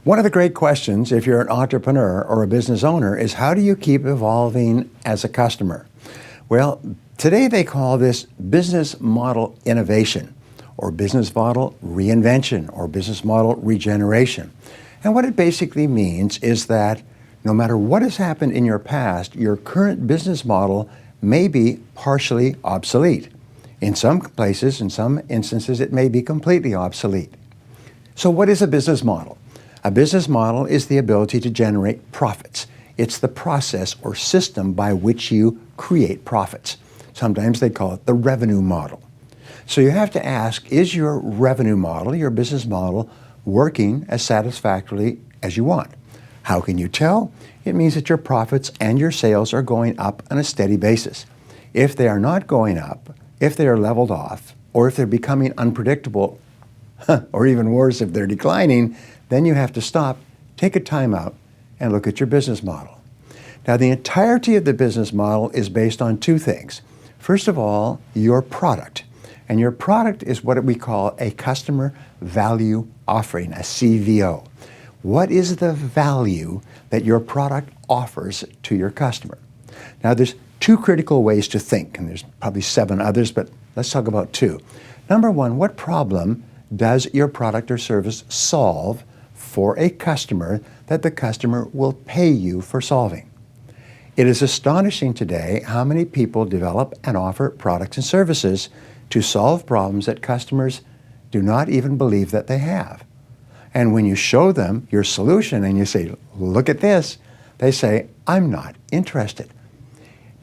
One of the great questions, if you're an entrepreneur or a business owner, is how do you keep evolving as a customer? Well, today they call this business model innovation, or business model reinvention, or business model regeneration. And what it basically means is that no matter what has happened in your past, your current business model may be partially obsolete. In some places, in some instances, it may be completely obsolete. So what is a business model? A business model is the ability to generate profits. It's the process or system by which you create profits. Sometimes they call it the revenue model. So you have to ask, is your revenue model, your business model, working as satisfactorily as you want? How can you tell? It means that your profits and your sales are going up on a steady basis. If they are not going up, if they are leveled off, or if they're becoming unpredictable, or even worse, if they're declining, then you have to stop, take a time out, and look at your business model. Now, the entirety of the business model is based on two things. First of all, your product. And your product is what we call a customer value offering, a CVO. What is the value that your product offers to your customer? Now, there's two critical ways to think, and there's probably 7 others, but let's talk about 2. Number 1, what problem does your product or service solve for a customer that the customer will pay you for solving? It is astonishing today how many people develop and offer products and services to solve problems that customers do not even believe that they have. And when you show them your solution and you say, look at this, they say, I'm not interested.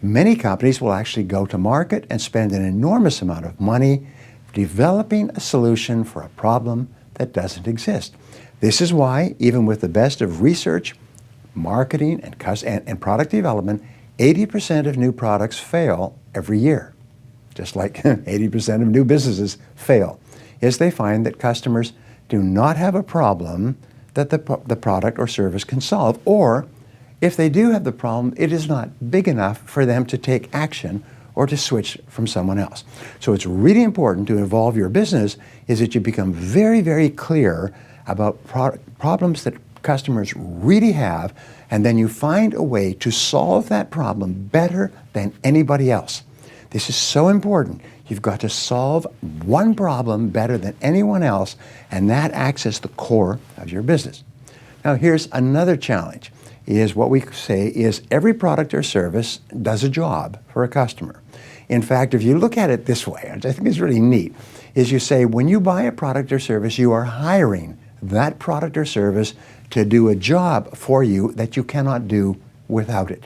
Many companies will actually go to market and spend an enormous amount of money developing a solution for a problem that doesn't exist. This is why, even with the best of research, marketing, and product development, 80% of new products fail every year. Just like 80% of new businesses fail, is they find that customers do not have a problem that the product or service can solve, or if they do have the problem, it is not big enough for them to take action or to switch from someone else. So it's really important to evolve your business is that you become very, very clear about problems that customers really have, and then you find a way to solve that problem better than anybody else. This is so important. You've got to solve one problem better than anyone else, and that acts as the core of your business. Now here's another challenge, is what we say is every product or service does a job for a customer. In fact, if you look at it this way, which I think is really neat, is you say when you buy a product or service, you are hiring that product or service to do a job for you that you cannot do without it.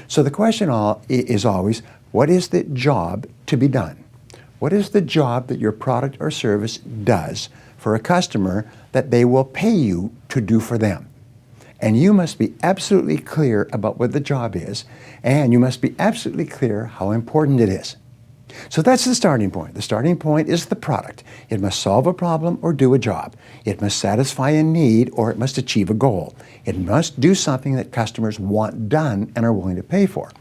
So the question is always, what is the job to be done? What is the job that your product or service does for a customer that they will pay you to do for them? And you must be absolutely clear about what the job is, and you must be absolutely clear how important it is. So that's the starting point. The starting point is the product. It must solve a problem or do a job. It must satisfy a need or it must achieve a goal. It must do something that customers want done and are willing to pay for.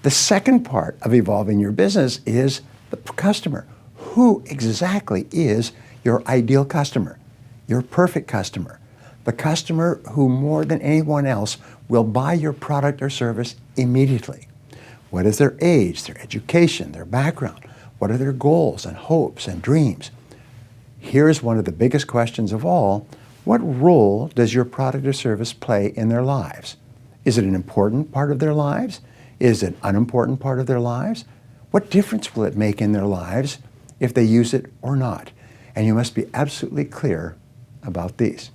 The second part of evolving your business is the customer. Who exactly is your ideal customer, your perfect customer? The customer who more than anyone else will buy your product or service immediately. What is their age, their education, their background? What are their goals and hopes and dreams? Here's one of the biggest questions of all. What role does your product or service play in their lives? Is it an important part of their lives? Is it an unimportant part of their lives? What difference will it make in their lives if they use it or not? And you must be absolutely clear about these.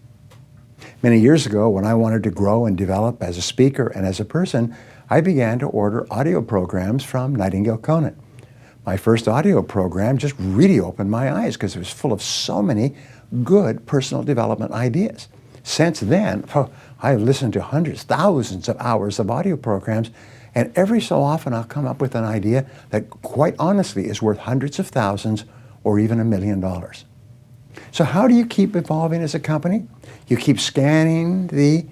Many years ago, when I wanted to grow and develop as a speaker and as a person, I began to order audio programs from Nightingale Conant. My first audio program just really opened my eyes because it was full of so many good personal development ideas. Since then, I've listened to hundreds, thousands of hours of audio programs, and every so often I'll come up with an idea that quite honestly is worth hundreds of thousands or even $1 million. So how do you keep evolving as a company? You keep scanning the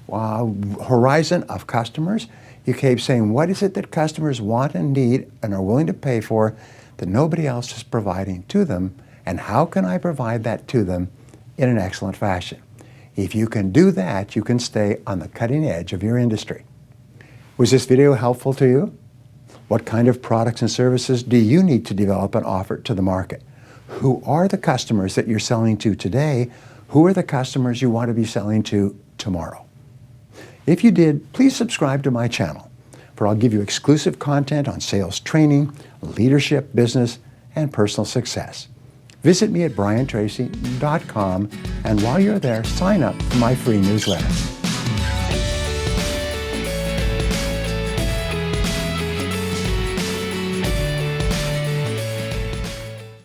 horizon of customers. You keep saying, what is it that customers want and need and are willing to pay for that nobody else is providing to them? And how can I provide that to them in an excellent fashion? If you can do that, you can stay on the cutting edge of your industry. Was this video helpful to you? What kind of products and services do you need to develop and offer to the market? Who are the customers that you're selling to today? Who are the customers you want to be selling to tomorrow? If you did, please subscribe to my channel, for I'll give you exclusive content on sales training, leadership, business, and personal success. Visit me at briantracy.com, and while you're there, sign up for my free newsletter.